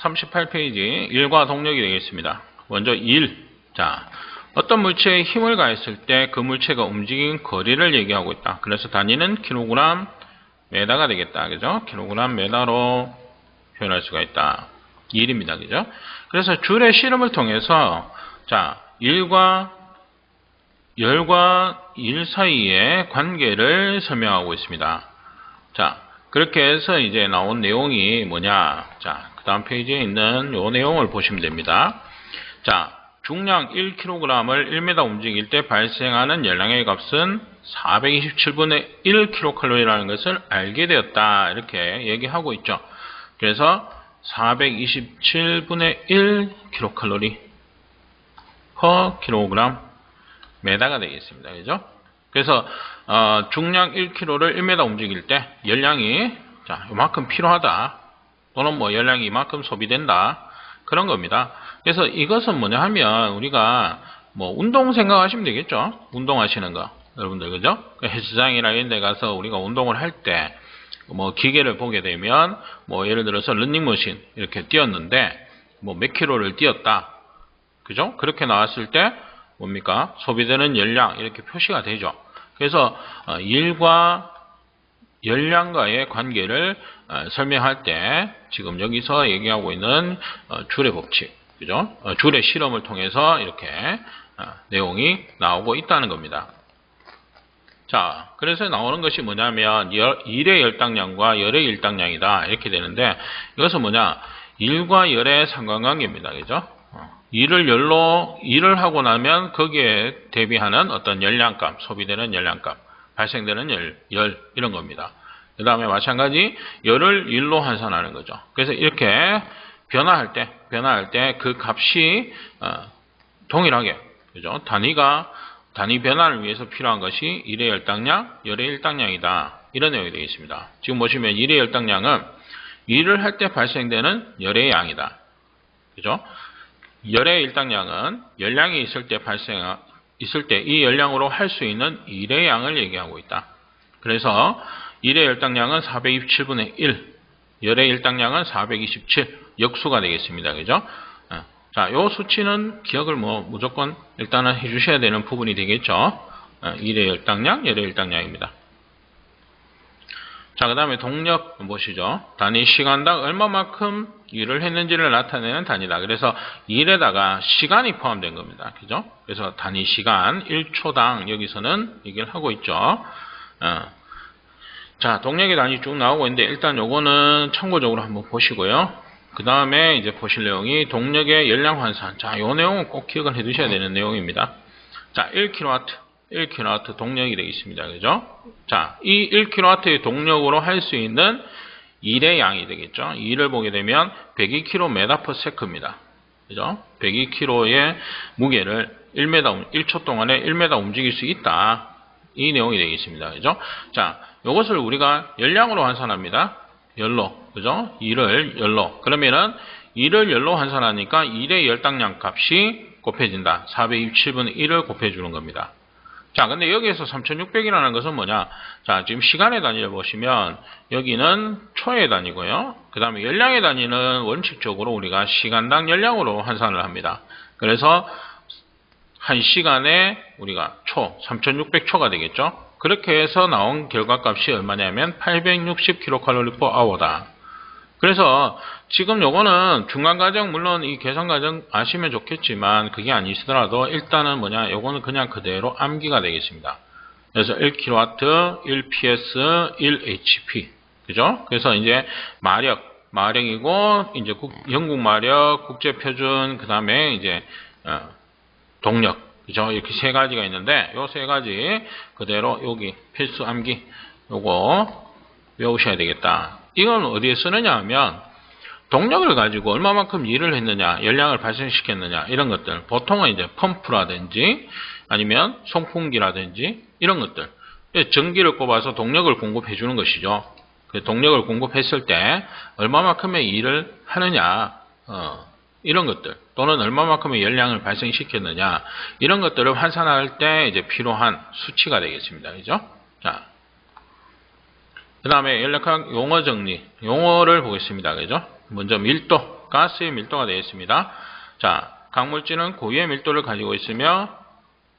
38페이지 일과 동력이 되겠습니다. 먼저 일. 자, 어떤 물체에 힘을 가했을 때 그 물체가 움직인 거리를 얘기하고 있다. 그래서 단위는 킬로그램 메다가 되겠다. 그죠? 킬로그램 메다로 표현할 수가 있다. 일입니다. 그죠? 그래서 줄의 실험을 통해서 자, 열과 일 사이의 관계를 설명하고 있습니다. 자, 그렇게 해서 이제 나온 내용이 뭐냐? 자, 그 다음 페이지에 있는 요 내용을 보시면 됩니다. 자, 중량 1kg을 1m 움직일 때 발생하는 열량의 값은 427분의 1kcal라는 것을 알게 되었다. 이렇게 얘기하고 있죠. 그래서 427분의 1kcal per kg 메다가 되겠습니다. 그죠? 그래서 중량 1kg를 1m 움직일 때 열량이 자, 이만큼 필요하다. 또는 뭐 열량이 이만큼 소비된다. 그런 겁니다. 그래서 이것은 뭐냐 하면 우리가 뭐 운동 생각하시면 되겠죠. 운동하시는 거. 여러분들 그죠? 헬스장이나 이런 데 가서 우리가 운동을 할 때 뭐 기계를 보게 되면 뭐 예를 들어서 러닝머신 이렇게 뛰었는데 뭐 몇 킬로를 뛰었다. 그죠? 그렇게 나왔을 때 뭡니까? 소비되는 열량 이렇게 표시가 되죠. 그래서 일과 열량과의 관계를 설명할 때 지금 여기서 얘기하고 있는 줄의 법칙, 그죠? 줄의 실험을 통해서 이렇게 내용이 나오고 있다는 겁니다. 자, 그래서 나오는 것이 뭐냐면 일의 열당량과 열의 일당량이다 이렇게 되는데 이것은 뭐냐? 일과 열의 상관관계입니다. 그죠? 일을 하고 나면 거기에 대비하는 어떤 열량값, 소비되는 열량값, 발생되는 열 이런 겁니다. 그 다음에 마찬가지 열을 일로 환산하는 거죠. 그래서 이렇게 변화할 때 그 값이 동일하게 그죠? 단위 변화를 위해서 필요한 것이 일의 열당량, 열의 일당량이다. 이런 내용이 되겠습니다. 지금 보시면 일의 열당량은 일을 할 때 발생되는 열의 양이다. 그죠? 열의 일당량은 열량이 있을 때 이 열량으로 할 수 있는 일의 양을 얘기하고 있다. 그래서 일의 열당량은 427분의 1, 열의 일당량은 427, 역수가 되겠습니다. 그죠? 자, 요 수치는 기억을 무조건 일단은 해주셔야 되는 부분이 되겠죠. 일의 열당량, 열의 일당량입니다. 자, 그 다음에 동력 보시죠. 단위 시간당 얼마만큼 일을 했는지를 나타내는 단위다. 그래서 일에다가 시간이 포함된 겁니다. 그죠? 그래서 단위 시간 1초당 여기서는 얘기를 하고 있죠. 자, 동력의 단위 쭉 나오고 있는데 일단 요거는 참고적으로 한번 보시고요. 그 다음에 이제 보실 내용이 동력의 열량 환산. 자, 요 내용은 꼭 기억을 해 두셔야 되는 내용입니다. 자, 1kW 동력이 되겠습니다. 그죠? 자, 이 1kW의 동력으로 할 수 있는 일의 양이 되겠죠. 일을 보게 되면 102km/s입니다. 그죠? 102kg의 무게를 1초 동안에 1m 움직일 수 있다. 이 내용이 되겠습니다. 그죠? 자, 이것을 우리가 열량으로 환산합니다. 열로. 그죠? 일을 열로. 그러면은 일을 열로 환산하니까 일의 열당량 값이 곱해진다. 427분의 1을 곱해주는 겁니다. 자, 근데 여기에서 3600이라는 것은 뭐냐? 자, 지금 시간의 단위를 보시면 여기는 초의 단위고요. 그 다음에 열량의 단위는 원칙적으로 우리가 시간당 열량으로 환산을 합니다. 그래서 1시간에 우리가 3600초가 되겠죠? 그렇게 해서 나온 결과값이 얼마냐면 860kcal/h다. 그래서 지금 요거는 중간과정 물론 이 계산과정 아시면 좋겠지만 그게 아니시더라도 일단은 뭐냐 요거는 그냥 그대로 암기가 되겠습니다. 그래서 1kW, 1PS, 1HP 그죠? 그래서 이제 마력이고 이제 영국 마력, 국제 표준 그다음에 이제 동력 그죠? 이렇게 세 가지가 있는데 요 세 가지 그대로 여기 필수 암기 요거 외우셔야 되겠다. 이건 어디에 쓰느냐 하면 동력을 가지고 얼마만큼 일을 했느냐, 열량을 발생시켰느냐 이런 것들 보통은 이제 펌프라든지 아니면 송풍기라든지 이런 것들 전기를 꼽아서 동력을 공급해 주는 것이죠. 그 동력을 공급했을 때 얼마만큼의 일을 하느냐 이런 것들 또는 얼마만큼의 열량을 발생시켰느냐 이런 것들을 환산할 때 이제 필요한 수치가 되겠습니다. 그죠? 자, 그 다음에 연락학 용어 정리, 용어를 보겠습니다. 그죠? 먼저 밀도, 가스의 밀도가 되겠습니다. 자, 각 물질은 고유의 밀도를 가지고 있으며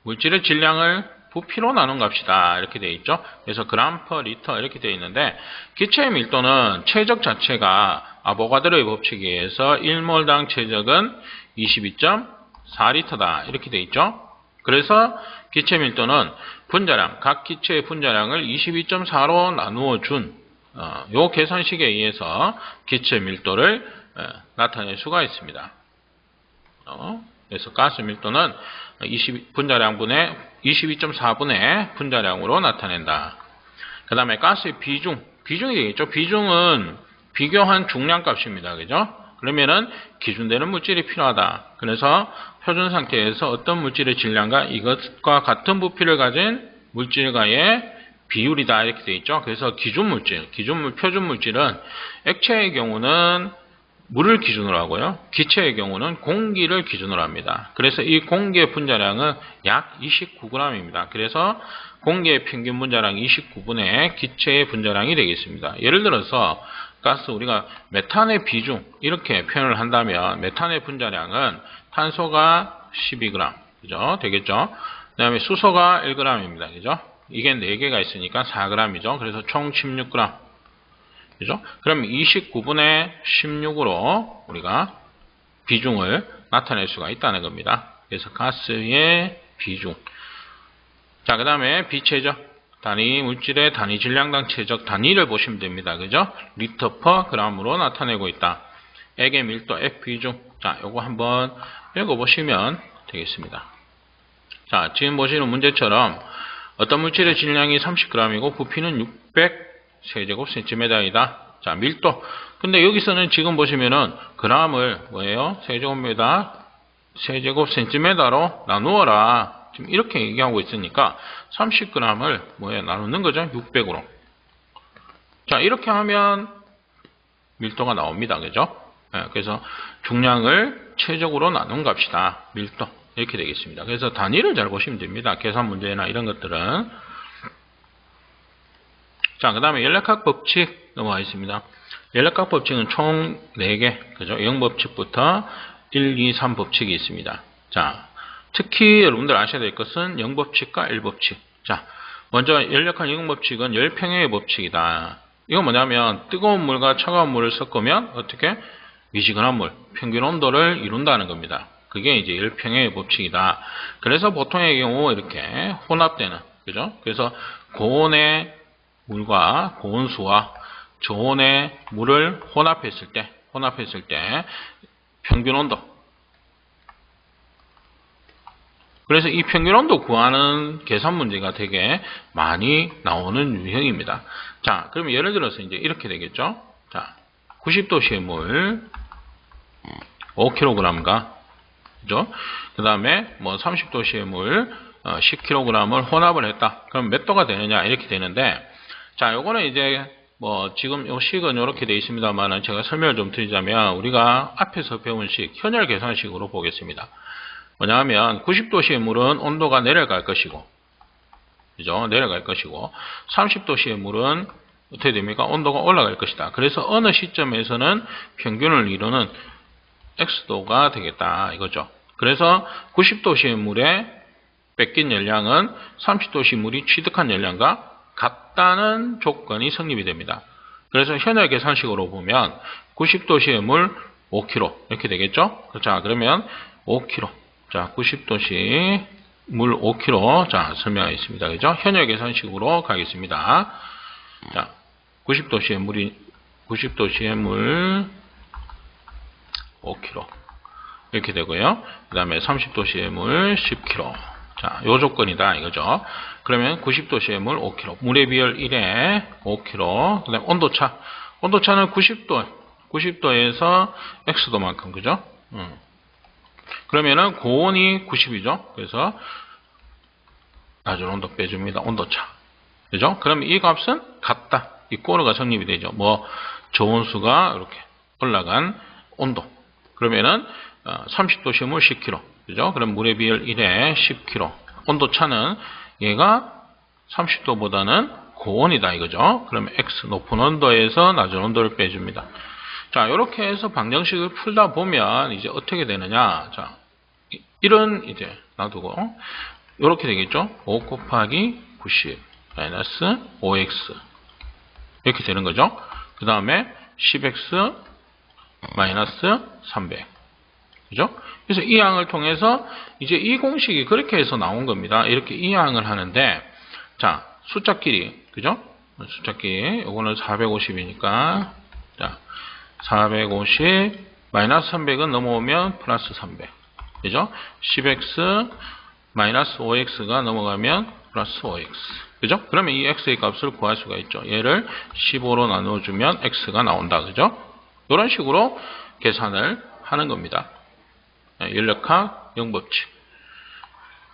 물질의 질량을 부피로 나눈 값이다. 이렇게 되어 있죠. 그래서 그램 퍼 리터 이렇게 되어 있는데 기체의 밀도는 최적 자체가 아보가드로의 법칙에 의해서 1몰당 최적은 22.4리터다. 이렇게 되어 있죠. 그래서 기체 밀도는 분자량, 각 기체의 분자량을 22.4로 나누어 준 요 계산식에 의해서 기체 밀도를 나타낼 수가 있습니다. 그래서 가스 밀도는 분자량분의 22.4분의 분자량으로 나타낸다. 그 다음에 가스의 비중이 되겠죠. 비중은 비교한 중량 값입니다. 그죠? 그러면은 기준되는 물질이 필요하다. 그래서 표준 상태에서 어떤 물질의 질량과 이것과 같은 부피를 가진 물질과의 비율이다. 이렇게 되어 있죠. 그래서 표준 물질은 액체의 경우는 물을 기준으로 하고요. 기체의 경우는 공기를 기준으로 합니다. 그래서 이 공기의 분자량은 약 29g입니다. 그래서 공기의 평균 분자량 29분의 기체의 분자량이 되겠습니다. 예를 들어서 가스 우리가 메탄의 비중 이렇게 표현을 한다면 메탄의 분자량은 탄소가 12g 그죠? 되겠죠? 그 다음에 수소가 1g입니다. 그죠? 이게 4개가 있으니까 4g이죠. 그래서 총 16g. 그죠? 그럼 29분의 16으로 우리가 비중을 나타낼 수가 있다는 겁니다. 그래서 가스의 비중. 자, 그 다음에 비체죠. 단위 물질의 단위 질량당 최적 단위를 보시면 됩니다. 그죠? 리터 퍼 그램으로 나타내고 있다. 액의 밀도, 액 비중. 자, 요거 한번 읽어보시면 되겠습니다. 자, 지금 보시는 문제처럼 어떤 물질의 질량이 30g이고 부피는 600세제곱센티미터이다. 자, 밀도. 근데 여기서는 지금 보시면은 g을 뭐예요? 세제곱센티미터로 나누어라. 지금 이렇게 얘기하고 있으니까 30g을 뭐에 나누는 거죠? 600으로. 자, 이렇게 하면 밀도가 나옵니다. 그죠? 네, 그래서 중량을 최적으로 나눈 값이다. 밀도. 이렇게 되겠습니다. 그래서 단위를 잘 보시면 됩니다. 계산 문제나 이런 것들은. 자, 그 다음에 연력학 법칙 넘어가 있습니다. 연력학 법칙은 총 4개, 그죠? 0법칙부터 1, 2, 3 법칙이 있습니다. 자, 특히 여러분들 아셔야 될 것은 0법칙과 1법칙. 자, 먼저 연력학 0법칙은 열평형의 법칙이다. 이건 뭐냐면 뜨거운 물과 차가운 물을 섞으면 어떻게? 미지근한 물, 평균 온도를 이룬다는 겁니다. 그게 이제 열평형의 법칙이다. 그래서 보통의 경우 이렇게 혼합되는, 그죠? 그래서 고온의 물과 고온수와 저온의 물을 혼합했을 때 평균 온도. 그래서 이 평균 온도 구하는 계산 문제가 되게 많이 나오는 유형입니다. 자, 그러면 예를 들어서 이제 이렇게 되겠죠? 자, 90도씨의 물 5kg과 그죠? 그 다음에 뭐 30도씨의 물 10kg을 혼합을 했다. 그럼 몇 도가 되느냐? 이렇게 되는데, 자, 요거는 이제 뭐 지금 요 식은 이렇게 되어 있습니다만은 제가 설명을 좀 드리자면 우리가 앞에서 배운 식, 현열 계산식으로 보겠습니다. 뭐냐면 90도씨의 물은 온도가 내려갈 것이고, 그죠? 내려갈 것이고, 30도씨의 물은 어떻게 됩니까? 온도가 올라갈 것이다. 그래서 어느 시점에서는 평균을 이루는 X도가 되겠다. 이거죠. 그래서 90도씨의 물에 뺏긴 열량은 30도씨 물이 취득한 열량과 같다는 조건이 성립이 됩니다. 그래서 현열 계산식으로 보면 90도씨의 물 5kg 이렇게 되겠죠? 자, 그러면 5kg. 자, 90도씨 물 5kg. 자, 설명하겠습니다. 그죠? 현열 계산식으로 가겠습니다. 자, 90도씨의 물 5kg. 이렇게 되고요. 그 다음에 30도씨의 물 10kg. 자, 요 조건이다. 이거죠. 그러면 90도씨의 물 5kg. 물의 비율 1에 5kg. 그 다음에 온도차. 온도차는 90도에서 X도만큼. 그죠? 그러면은 고온이 90이죠. 그래서 낮은 온도 빼줍니다. 온도차. 그죠? 그러면 이 값은 같다. 이 꼬르가 성립이 되죠. 뭐, 저온수가 이렇게 올라간 온도. 그러면은 30도씨 물 10kg. 그죠? 그럼 물의 비율 1에 10kg. 온도 차는 얘가 30도보다는 고온이다 이거죠. 그러면 X 높은 온도에서 낮은 온도를 빼줍니다. 자, 이렇게 해서 방정식을 풀다 보면 이제 어떻게 되느냐. 자, 이런 이제 놔두고 이렇게 되겠죠. 5 곱하기 90 마이너스 5x 이렇게 되는 거죠. 그 다음에 10x 마이너스 300. 그죠? 그래서 이 항을 통해서 이제 이 공식이 그렇게 해서 나온 겁니다. 이렇게 이 항을 하는데, 자, 숫자끼리, 그죠? 숫자끼리, 요거는 450이니까, 자, 450, 마이너스 300은 넘어오면 플러스 300. 그죠? 10x, 마이너스 5x가 넘어가면 플러스 5x. 그죠? 그러면 이 x의 값을 구할 수가 있죠. 얘를 15로 나눠주면 x가 나온다. 그죠? 이런 식으로 계산을 하는 겁니다. 연력학 0법칙.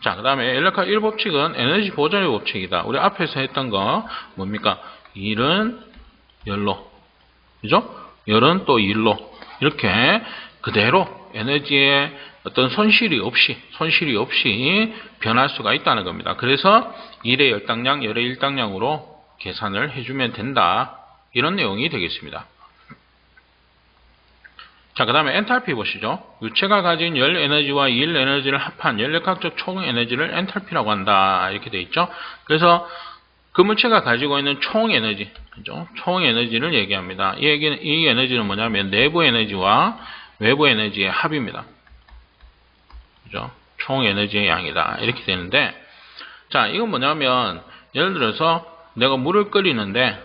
자, 그 다음에 연력학 1법칙은 에너지 보존의 법칙이다. 우리 앞에서 했던 거 뭡니까? 1은 열로, 그죠? 열은 또 일로. 이렇게 그대로 에너지에 어떤 손실이 없이 변할 수가 있다는 겁니다. 그래서 1의 열당량, 열의 일당량으로 계산을 해주면 된다. 이런 내용이 되겠습니다. 자, 그 다음에 엔탈피 보시죠. 유체가 가진 열 에너지와 일 에너지를 합한 연력학적 총 에너지를 엔탈피라고 한다. 이렇게 되어 있죠. 그래서 그 물체가 가지고 있는 총 에너지, 그죠? 총 에너지를 얘기합니다. 이 에너지는 뭐냐면 내부 에너지와 외부 에너지의 합입니다. 그죠? 총 에너지의 양이다. 이렇게 되는데, 자, 이건 뭐냐면 예를 들어서 내가 물을 끓이는데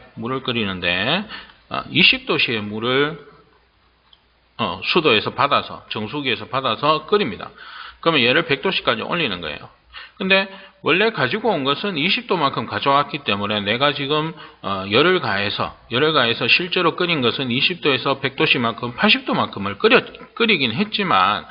20도씨의 물을 수도에서 받아서, 정수기에서 받아서 끓입니다. 그러면 얘를 100도씨까지 올리는 거예요. 근데 원래 가지고 온 것은 20도만큼 가져왔기 때문에 내가 지금 열을 가해서 실제로 끓인 것은 20도에서 100도씨만큼 80도만큼을 끓이긴 했지만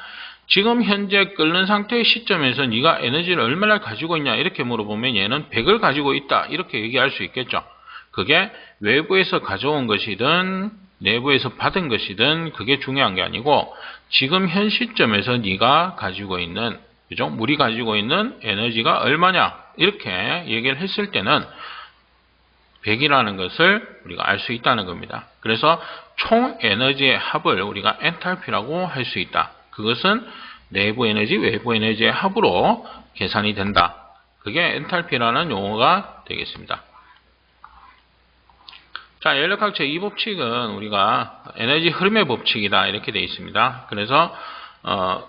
지금 현재 끓는 상태의 시점에서 네가 에너지를 얼마나 가지고 있냐 이렇게 물어보면 얘는 100을 가지고 있다 이렇게 얘기할 수 있겠죠. 그게 외부에서 가져온 것이든 내부에서 받은 것이든 그게 중요한 게 아니고 지금 현 시점에서 네가 가지고 있는, 그죠? 물이 가지고 있는 에너지가 얼마냐 이렇게 얘기를 했을 때는 100이라는 것을 우리가 알 수 있다는 겁니다. 그래서 총 에너지의 합을 우리가 엔탈피라고 할 수 있다. 그것은 내부 에너지, 외부 에너지의 합으로 계산이 된다. 그게 엔탈피라는 용어가 되겠습니다. 자, 연력학 제2법칙은 우리가 에너지 흐름의 법칙이다 이렇게 되어 있습니다. 그래서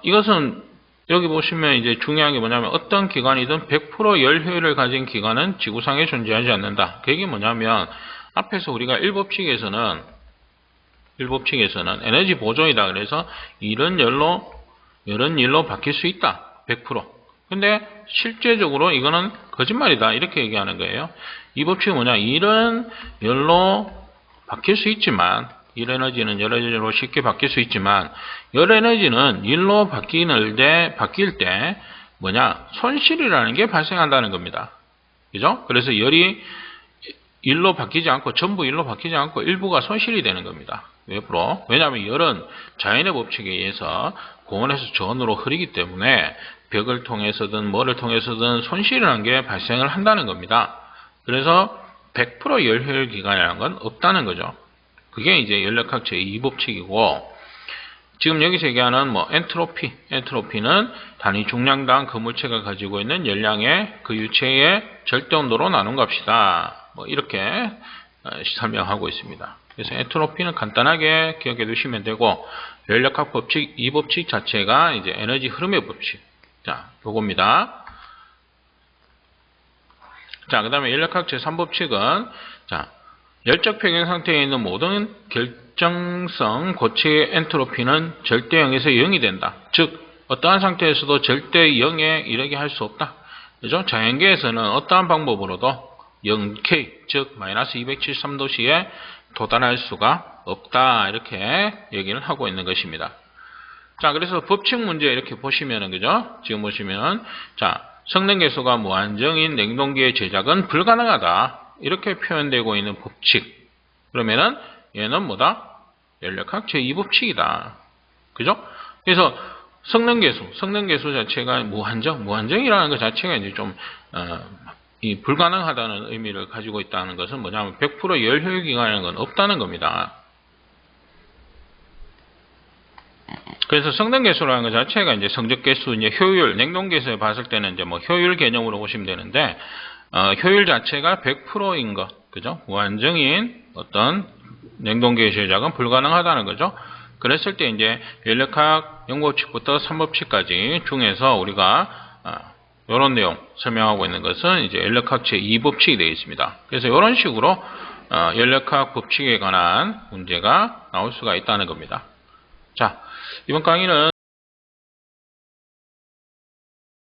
이것은 여기 보시면 이제 중요한 게 뭐냐면 어떤 기관이든 100% 열 효율을 가진 기관은 지구상에 존재하지 않는다. 그게 뭐냐면 앞에서 우리가 1법칙에서는 에너지 보존이다. 그래서 일은 열로, 열은 일로 바뀔 수 있다. 100%. 근데 실제적으로 이거는 거짓말이다. 이렇게 얘기하는 거예요. 이 법칙은 뭐냐? 일은 열로 바뀔 수 있지만, 일 에너지는 열 에너지로 쉽게 바뀔 수 있지만, 열 에너지는 일로 바뀔 때 뭐냐? 손실이라는 게 발생한다는 겁니다. 그죠? 그래서 열이 일로 바뀌지 않고, 전부 일로 바뀌지 않고 일부가 손실이 되는 겁니다. 외부로. 왜냐하면 열은 자연의 법칙에 의해서 고온에서 저온으로 흐르기 때문에 벽을 통해서든 뭐를 통해서든 손실이라는 게 발생을 한다는 겁니다. 그래서 100% 열효율 기관이라는 건 없다는 거죠. 그게 이제 연력학 제2법칙이고, 지금 여기서 얘기하는 뭐 엔트로피는 단위 중량당 그 물체가 가지고 있는 열량의 그 유체의 절대 온도로 나눈 값이다. 뭐 이렇게 설명하고 있습니다. 그래서 엔트로피는 간단하게 기억해 두시면 되고, 연력학 법칙, 이 법칙 자체가 이제 에너지 흐름의 법칙. 자, 요겁니다. 자, 그 다음에 연력학 제3법칙은, 자, 열적 평형 상태에 있는 모든 결정성 고체의 엔트로피는 절대 0에서 0이 된다. 즉, 어떠한 상태에서도 절대 0에 이르게 할 수 없다. 그죠? 자연계에서는 어떠한 방법으로도 0K, 즉, 마이너스 273도씨에 도달할 수가 없다. 이렇게 얘기를 하고 있는 것입니다. 자, 그래서 법칙 문제 이렇게 보시면은, 그죠? 지금 보시면, 자, 성능계수가 무한정인 냉동기의 제작은 불가능하다. 이렇게 표현되고 있는 법칙. 그러면은 얘는 뭐다? 연력학 제2법칙이다. 그죠? 그래서 성능계수 자체가 무한정이라는 것 자체가 이제 좀, 이 불가능하다는 의미를 가지고 있다는 것은 뭐냐면 100% 열효율 기간이라는 건 없다는 겁니다. 그래서 성능계수라는 것 자체가 이제 성적계수, 이제 효율, 냉동계수에 봤을 때는 이제 뭐 효율 개념으로 보시면 되는데, 효율 자체가 100%인 거, 그죠? 무한정인 어떤 냉동계수의 작은 불가능하다는 거죠. 그랬을 때 이제 연력학 0법칙부터 3법칙까지 중에서 우리가 이런 내용 설명하고 있는 것은 이제 연력학 제2법칙이 되어 있습니다. 그래서 이런 식으로 연력학 법칙에 관한 문제가 나올 수가 있다는 겁니다. 자, 이번 강의는